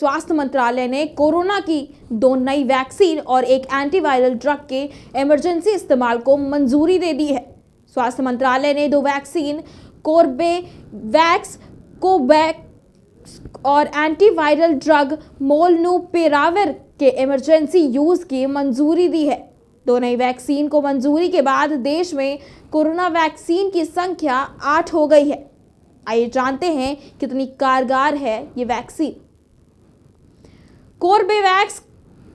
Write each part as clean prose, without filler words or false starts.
स्वास्थ्य मंत्रालय ने कोरोना की 2 नई वैक्सीन और एक एंटीवायरल ड्रग के इमरजेंसी इस्तेमाल को मंजूरी दे दी है। स्वास्थ्य मंत्रालय ने 2 वैक्सीन कोर्बेवैक्स कोवैक्स और एंटीवायरल ड्रग मोलनुपिराविर के इमरजेंसी यूज की मंजूरी दी है। 2 नई वैक्सीन को मंजूरी के बाद देश में कोरोना वैक्सीन की संख्या 8 हो गई है। आइए जानते हैं कितनी कारगर है ये वैक्सीन। कोर्बेवैक्स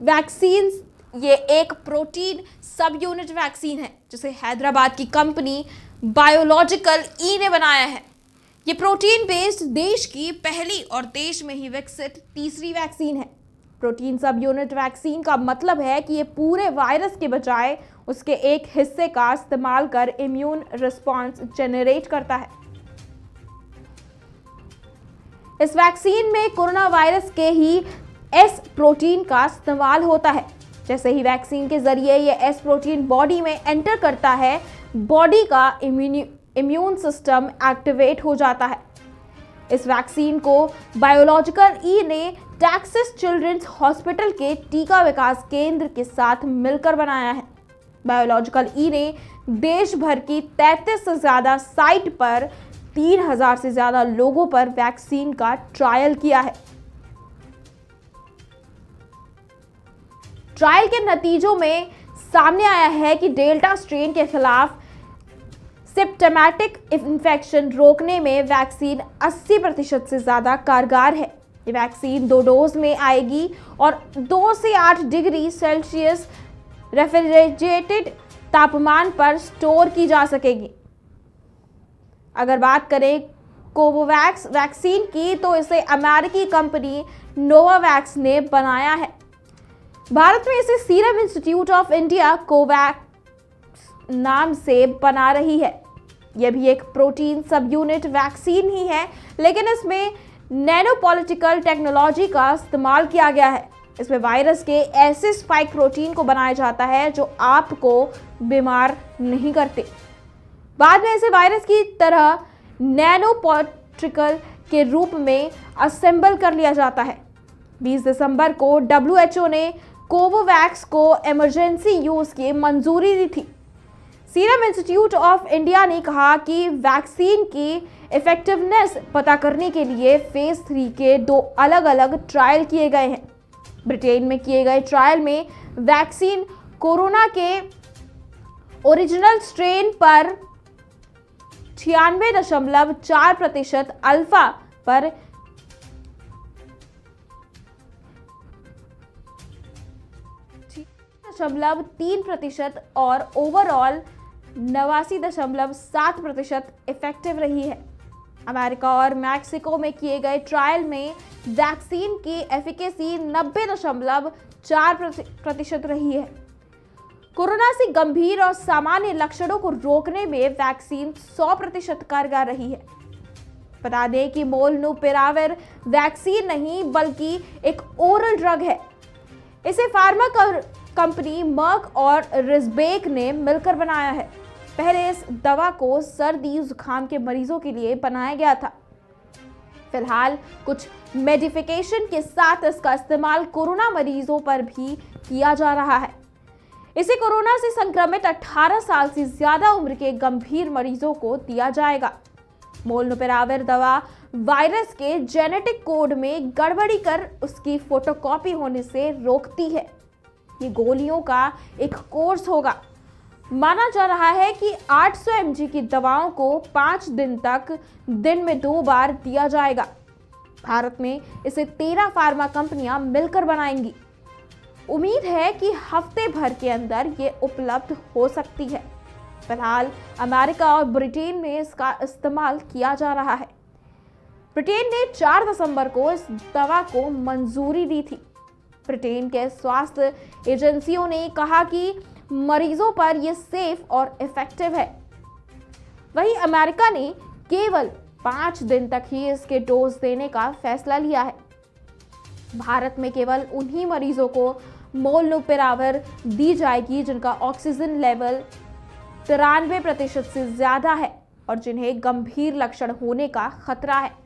वैक्सीन ये एक प्रोटीन सब यूनिट वैक्सीन है जिसे हैदराबाद की कंपनी बायोलॉजिकल ई ने बनाया है। ये प्रोटीन बेस्ड देश की पहली और देश में ही विकसित तीसरी वैक्सीन है। प्रोटीन सब यूनिट वैक्सीन का मतलब है कि ये पूरे वायरस के बजाय उसके एक हिस्से का इस्तेमाल कर इम्यून रिस्पॉन्स जनरेट करता है। इस वैक्सीन में कोरोना वायरस के ही एस प्रोटीन का इस्तेमाल होता है। जैसे ही वैक्सीन के जरिए ये एस प्रोटीन बॉडी में एंटर करता है, बॉडी का इम्यून सिस्टम एक्टिवेट हो जाता है। इस वैक्सीन को बायोलॉजिकल ई ने टेक्सास चिल्ड्रंस हॉस्पिटल के टीका विकास केंद्र के साथ मिलकर बनाया है। बायोलॉजिकल ई ने देश भर की 33 से ज्यादा साइट पर 3000 से ज्यादा लोगों पर वैक्सीन का ट्रायल किया है। ट्रायल के नतीजों में सामने आया है कि डेल्टा स्ट्रेन के खिलाफ सिम्प्टोमेटिक इन्फेक्शन रोकने में वैक्सीन 80% से ज़्यादा कारगर है। ये वैक्सीन 2 डोज में आएगी और 2 से 8 डिग्री सेल्सियस रेफ्रिजरेटेड तापमान पर स्टोर की जा सकेगी। अगर बात करें कोवोवैक्स वैक्सीन की तो इसे अमेरिकी कंपनी नोवावैक्स ने बनाया है। भारत में इसे serum institute of India Covax नाम से बना रही है। यह भी एक प्रोटीन सब यूनिट वैक्सीन ही है, लेकिन इसमें नैनोपॉलिटिकल टेक्नोलॉजी का इस्तेमाल किया गया है। इसमें वायरस के ऐसे स्पाइक प्रोटीन को बनाया जाता है जो आपको बीमार नहीं करते। बाद में इसे वायरस की तरह नैनोपॉलिटिकल के रूप में असेंबल कर लिया जाता है। 20 दिसंबर को WHO ने कोवोवैक्स को इमरजेंसी यूज की मंजूरी दी थी। सीरम इंस्टीट्यूट ऑफ इंडिया ने कहा कि वैक्सीन की इफेक्टिवनेस पता करने के लिए फेज 3 के 2 अलग-अलग ट्रायल किए गए हैं। ब्रिटेन में किए गए ट्रायल में वैक्सीन कोरोना के ओरिजिनल स्ट्रेन पर 96.4% अल्फा पर 3% और ओवरऑल 89.7% इफेक्टिव रही है। अमेरिका और मैक्सिको में किए गए ट्रायल में वैक्सीन की एफिकेसी 90.4% रही है। कोरोना से गंभीर और सामान्य लक्षणों को रोकने में वैक्सीन 100% कारगर रही है। बता दें कि मोलनुपिराविर वैक्सीन नहीं बल्कि एक ओरल ड्रग है। इसे फार्मा कंपनी मर्क और रिस्बेक ने मिलकर बनाया है। पहले इस दवा को सर्दी जुकाम के मरीजों के लिए बनाया गया था। फिलहाल कुछ मॉडिफिकेशन के साथ इसका इस्तेमाल कोरोना मरीजों पर भी किया जा रहा है। इसे कोरोना से संक्रमित 18 साल से ज्यादा उम्र के गंभीर मरीजों को दिया जाएगा। मोलनुपिराविर दवा वायरस के जेनेटिक कोड में गड़बड़ी कर उसकी फोटोकॉपी होने से रोकती है। ये गोलियों का एक कोर्स होगा। माना जा रहा है कि 800 mg की दवाओं को 5 दिन तक दिन में 2 बार दिया जाएगा। भारत में इसे 13 फार्मा कंपनियां मिलकर बनाएंगी। उम्मीद है कि हफ्ते भर के अंदर ये उपलब्ध हो सकती है। फिलहाल अमेरिका और ब्रिटेन में इसका इस्तेमाल किया जा रहा है। ब्रिटेन ने 4 दिसंबर को इस दवा को मंजूरी दी थी। ब्रिटेन के स्वास्थ्य एजेंसियों ने कहा कि मरीजों पर यह सेफ और इफेक्टिव है। वहीं अमेरिका ने केवल 5 दिन तक ही इसके डोज देने का फैसला लिया है। भारत में केवल उन्हीं मरीजों को मोलनुपिराविर दी जाएगी जिनका ऑक्सीजन लेवल 93% से ज्यादा है और जिन्हें गंभीर लक्षण होने का खतरा है।